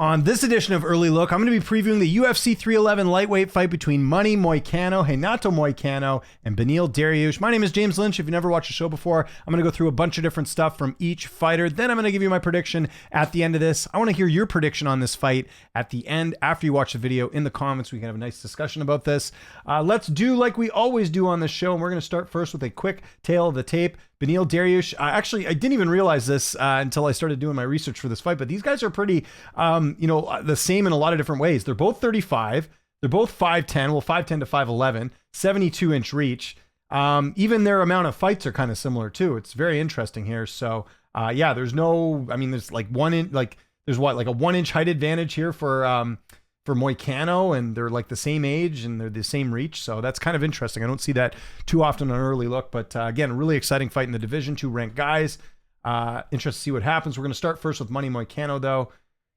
On this edition of Early Look, I'm going to be previewing the UFC 311 lightweight fight between Beneil Moicano, Renato Moicano, and Beneil Dariush. My name is James Lynch. If you've never watched the show before, I'm going to go through a bunch of different stuff from each fighter. Then I'm going to give you my prediction at the end of this. I want to hear your prediction on this fight at the end after you watch the video in the comments. We can have a nice discussion about this. Let's do like we always do on this show, and we're going to start first with a quick tale of the tape. Beneil Dariush, I didn't even realize this until I started doing my research for this fight, but these guys are pretty, the same in a lot of different ways. They're both 35. They're both 5'10", well, 5'10" to 5'11", 72-inch reach. Even their amount of fights are kind of similar too. It's very interesting here. So, there's like there's a 1 inch height advantage here for Moicano, and they're like the same age and they're the same reach. So that's kind of interesting. I don't see that too often on an Early Look, but again, really exciting fight in the division, 2 ranked guys. Interested to see what happens. We're going to start first with Beneil Moicano though.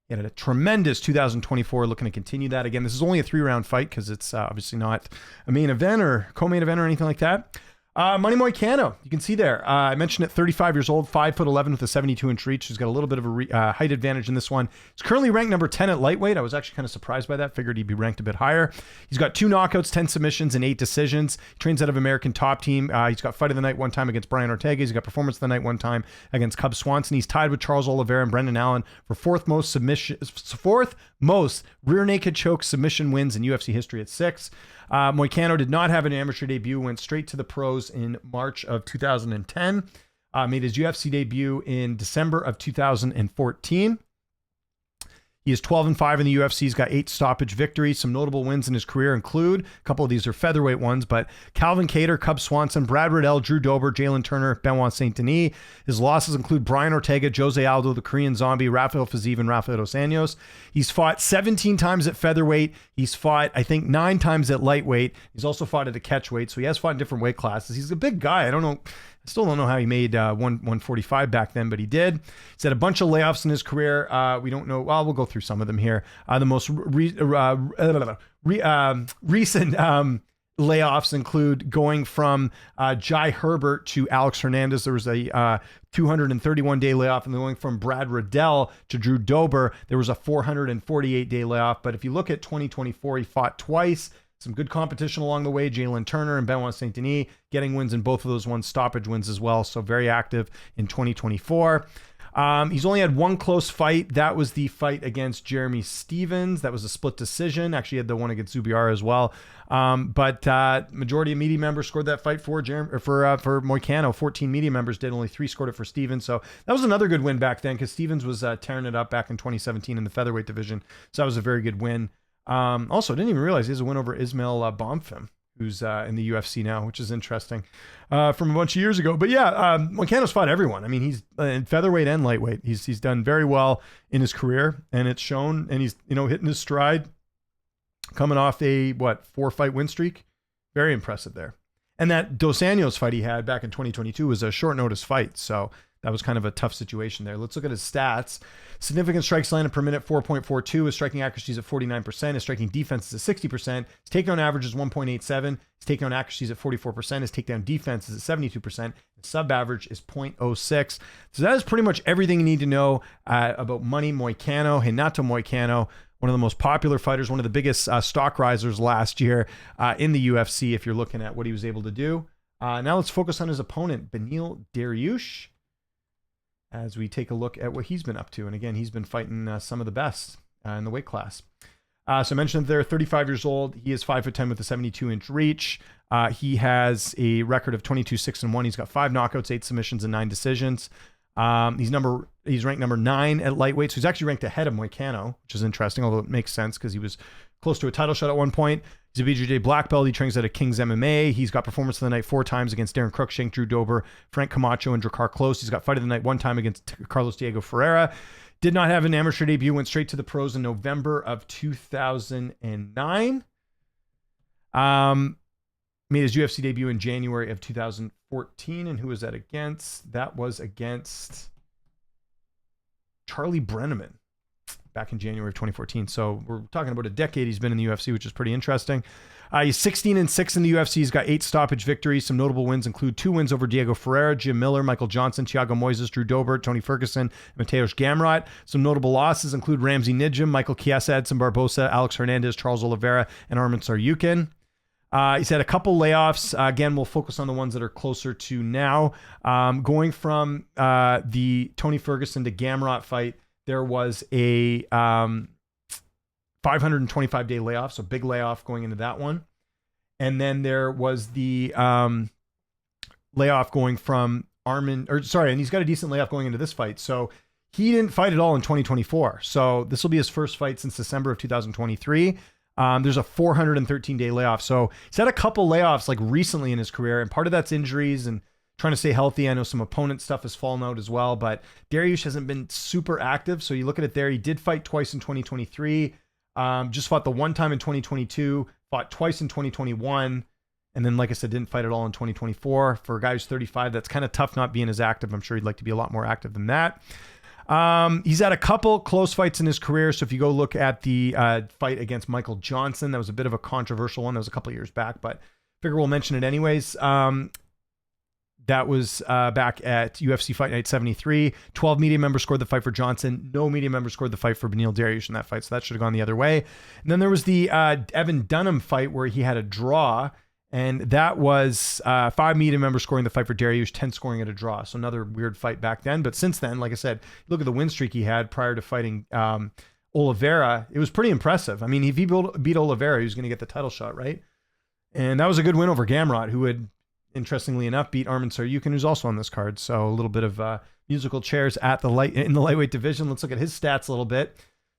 He had a tremendous 2024, looking to continue that. Again, this is only a 3-round fight because it's obviously not a main event or co-main event or anything like that. Beneil Moicano, you can see there. I mentioned it, 35 years old, 5'11" with a 72-inch reach. He's got a little bit of a height advantage in this one. He's currently ranked number 10 at lightweight. I was actually kind of surprised by that. Figured he'd be ranked a bit higher. He's got 2 knockouts, 10 submissions, and 8 decisions. He trains out of American Top Team. He's got Fight of the Night one time against Brian Ortega. He's got Performance of the Night one time against Cub Swanson. He's tied with Charles Oliveira and Brendan Allen for fourth most rear naked choke submission wins in UFC history at 6. Moicano did not have an amateur debut, went straight to the pros in March of 2010, made his UFC debut in December of 2014. He is 12-5 in the UFC. He's got 8 stoppage victories. Some notable wins in his career include, a couple of these are featherweight ones, but Calvin Kattar, Cub Swanson, Brad Riddell, Drew Dober, Jalen Turner, Benoit Saint Denis. His losses include Brian Ortega, Jose Aldo, the Korean Zombie, Rafael Fiziev, and Rafael Dos Anjos. He's fought 17 times at featherweight. He's fought, I think, 9 times at lightweight. He's also fought at a catchweight, so he has fought in different weight classes. He's a big guy. I still don't know how he made 145 back then, but he did. He's had a bunch of layoffs in his career. We don't know. Well, we'll go through some of them here. The most recent layoffs include going from Jai Herbert to Alex Hernandez. There was a 231-day layoff, and then going from Brad Riddell to Drew Dober, there was a 448-day layoff. But if you look at 2024, he fought twice. Some good competition along the way. Jalen Turner and Benoit Saint Denis getting wins in both of those ones, stoppage wins as well. So very active in 2024. He's only had 1 close fight. That was the fight against Jeremy Stevens. That was a split decision. Actually, he had the one against Zubiara as well. But majority of media members scored that fight for Moicano. 14 media members did. Only 3 scored it for Stevens. So that was another good win back then, because Stevens was tearing it up back in 2017 in the featherweight division. So that was a very good win. Also, I didn't even realize he has a win over Ismail Bonfim, who's in the UFC now, which is interesting from a bunch of years ago. But yeah, Moicano's fought everyone. I mean, he's in featherweight and lightweight. He's done very well in his career, and it's shown. And he's hitting his stride, coming off a 4-fight win streak. Very impressive there. And that Dos Anjos fight he had back in 2022 was a short notice fight, so that was kind of a tough situation there. Let's look at his stats. Significant strikes landed per minute, 4.42. His striking accuracy is at 49%. His striking defense is at 60%. His takedown average is 1.87. His takedown accuracy is at 44%. His takedown defense is at 72%. His sub average is 0.06. So that is pretty much everything you need to know about Beneil Moicano, Renato Moicano, one of the most popular fighters, one of the biggest stock risers last year in the UFC, if you're looking at what he was able to do. Now let's focus on his opponent, Beneil Dariush, as we take a look at what he's been up to. And again, he's been fighting some of the best in the weight class. So I mentioned they're 35 years old. He is 5'10" with a 72-inch reach. He has a record of 22-6-1. He's got 5 knockouts, 8 submissions, and 9 decisions. He's ranked number 9 at lightweight. So he's actually ranked ahead of Moicano, which is interesting, although it makes sense because he was close to a title shot at one point. He's a BJJ black belt. He trains out of King's MMA. He's got Performance of the Night 4 times against Darren Cruikshank, Drew Dober, Frank Camacho, and Drakkar Klose. He's got Fight of the Night 1 time against Carlos Diego Ferreira. Did not have an amateur debut. Went straight to the pros in November of 2009. Made his UFC debut in January of 2014. And who was that against? That was against Charlie Brenneman. back in January of 2014. So we're talking about a decade he's been in the UFC, which is pretty interesting. He's 16-6 in the UFC. He's got 8 stoppage victories. Some notable wins include 2 wins over Diego Ferreira, Jim Miller, Michael Johnson, Thiago Moises, Drew Dober, Tony Ferguson, Mateusz Gamrot. Some notable losses include Ramsey Nijem, Michael Chiesa, Edson Barbosa, Alex Hernandez, Charles Oliveira, and Arman Tsarukyan. He's had a couple layoffs. Again, we'll focus on the ones that are closer to now. Going from the Tony Ferguson to Gamrot fight, there was a 525-day layoff, so big layoff going into that one. And then there was the layoff going from and he's got a decent layoff going into this fight. So he didn't fight at all in 2024. So this will be his first fight since December of 2023. There's a 413-day layoff. So he's had a couple layoffs like recently in his career, and part of that's injuries and trying to stay healthy. I know some opponent stuff has fallen out as well, but Dariush hasn't been super active. So you look at it there. He did fight twice in 2023. Just fought the one time in 2022, fought twice in 2021. And then, like I said, didn't fight at all in 2024. For a guy who's 35, that's kind of tough not being as active. I'm sure he'd like to be a lot more active than that. He's had a couple close fights in his career. So if you go look at the fight against Michael Johnson, that was a bit of a controversial one. That was a couple of years back, but figure we'll mention it anyways. That was back at UFC Fight Night 73. 12 media members scored the fight for Johnson. No media members scored the fight for Beneil Dariush in that fight, so that should have gone the other way. And then there was the Evan Dunham fight where he had a draw, and that was 5 media members scoring the fight for Dariush, 10 scoring at a draw. So another weird fight back then. But since then, like I said, look at the win streak he had prior to fighting Oliveira. It was pretty impressive. I mean, if he beat Oliveira, he was going to get the title shot, right? And that was a good win over Gamrot, who had, interestingly enough, beat Arman Tsarukyan, who's also on this card. So a little bit of musical chairs in the lightweight division. Let's look at his stats a little bit.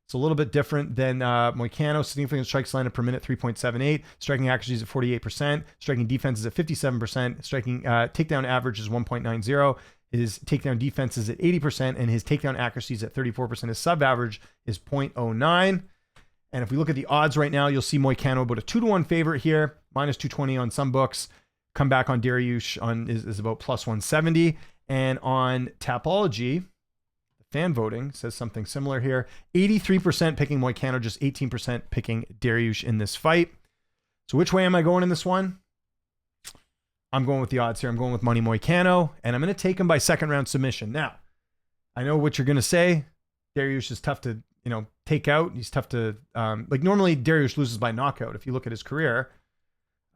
It's a little bit different than Moicano. Significant strikes landed per minute, 3.78. Striking accuracy is at 48%. Striking defense is at 57%. Striking takedown average is 1.90. His takedown defense is at 80%, and his takedown accuracy is at 34%. His sub-average is 0.09. And if we look at the odds right now, you'll see Moicano about a 2-1 favorite here, minus 220 on some books. Come back on Dariush is about plus 170. And on Tapology, fan voting says something similar here. 83% picking Moicano, just 18% picking Dariush in this fight. So which way am I going in this one? I'm going with the odds here. I'm going with money Moicano, and I'm going to take him by second round submission. Now, I know what you're going to say. Dariush is tough to, take out. He's tough to, normally Dariush loses by knockout. If you look at his career,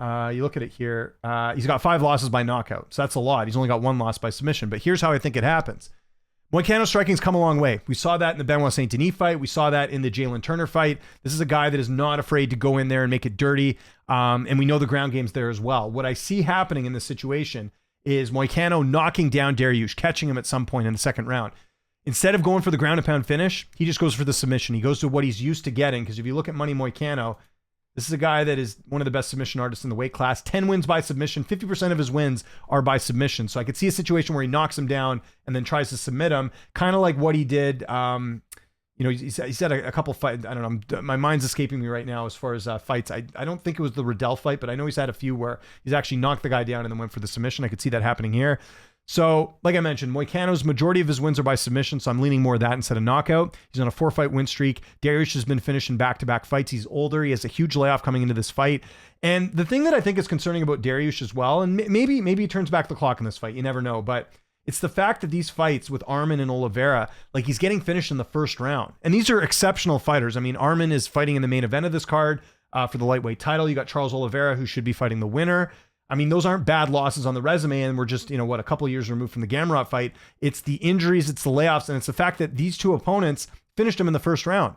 you look at it here, he's got 5 losses by knockout. So that's a lot. He's only got 1 loss by submission. But here's how I think it happens. Moicano's striking's come a long way. We saw that in the Benoit Saint Denis fight. We saw that in the Jalen Turner fight. This is a guy that is not afraid to go in there and make it dirty. And we know the ground game's there as well. What I see happening in this situation is Moicano knocking down Dariush, catching him at some point in the second round. Instead of going for the ground and pound finish, he just goes for the submission. He goes to what he's used to getting. Because if you look at Money Moicano, this is a guy that is one of the best submission artists in the weight class. 10 wins by submission. 50% of his wins are by submission. So I could see a situation where he knocks him down and then tries to submit him. Kind of like what he did. He's had a couple fights. I don't know. My mind's escaping me right now as far as fights. I don't think it was the Riddell fight, but I know he's had a few where he's actually knocked the guy down and then went for the submission. I could see that happening here. So, like I mentioned, Moicano's majority of his wins are by submission, so I'm leaning more of that instead of knockout. He's on a 4-fight win streak. Dariush has been finishing back-to-back fights. He's older. He has a huge layoff coming into this fight. And the thing that I think is concerning about Dariush as well, and maybe he turns back the clock in this fight, you never know, but it's the fact that these fights with Arman and Oliveira, he's getting finished in the first round. And these are exceptional fighters. I mean, Arman is fighting in the main event of this card for the lightweight title. You got Charles Oliveira, who should be fighting the winner. I mean, those aren't bad losses on the resume, and we're just, a couple of years removed from the Gamrot fight. It's the injuries, it's the layoffs, and it's the fact that these two opponents finished him in the first round.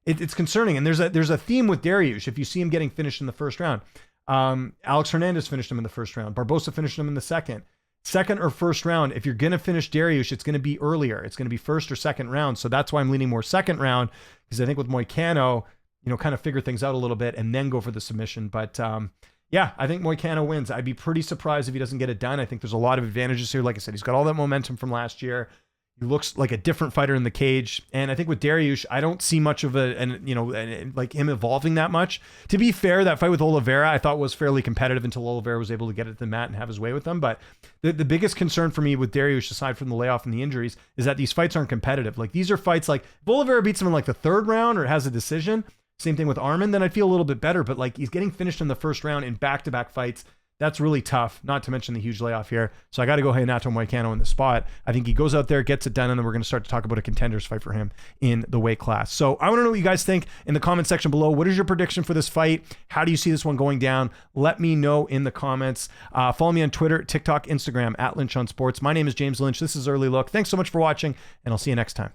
It's concerning, and there's a theme with Dariush. If you see him getting finished in the first round, Alex Hernandez finished him in the first round. Barbosa finished him in the second or first round. If you're going to finish Dariush, it's going to be earlier. It's going to be first or second round. So that's why I'm leaning more second round, because I think with Moicano, kind of figure things out a little bit and then go for the submission. But, yeah, I think Moicano wins. I'd be pretty surprised if he doesn't get it done. I think there's a lot of advantages here. Like I said, he's got all that momentum from last year. He looks like a different fighter in the cage. And I think with Dariush, I don't see much of like him evolving that much. To be fair, that fight with Oliveira, I thought was fairly competitive until Oliveira was able to get it to the mat and have his way with them. But the biggest concern for me with Dariush, aside from the layoff and the injuries, is that these fights aren't competitive. Like these are fights like if Oliveira beats him in like the third round or has a decision, same thing with Arman, then I'd feel a little bit better. But like he's getting finished in the first round in back-to-back fights. That's really tough, not to mention the huge layoff here. So I got to go Renato Moicano in the spot. I think he goes out there, gets it done, and then we're going to start to talk about a contenders fight for him in the weight class. So I want to know what you guys think in the comment section below. What is your prediction for this fight? How do you see this one going down? Let me know in the comments. Follow me on Twitter, TikTok, Instagram, @Lynch on Sports. My name is James Lynch. This is Early Look. Thanks so much for watching, and I'll see you next time.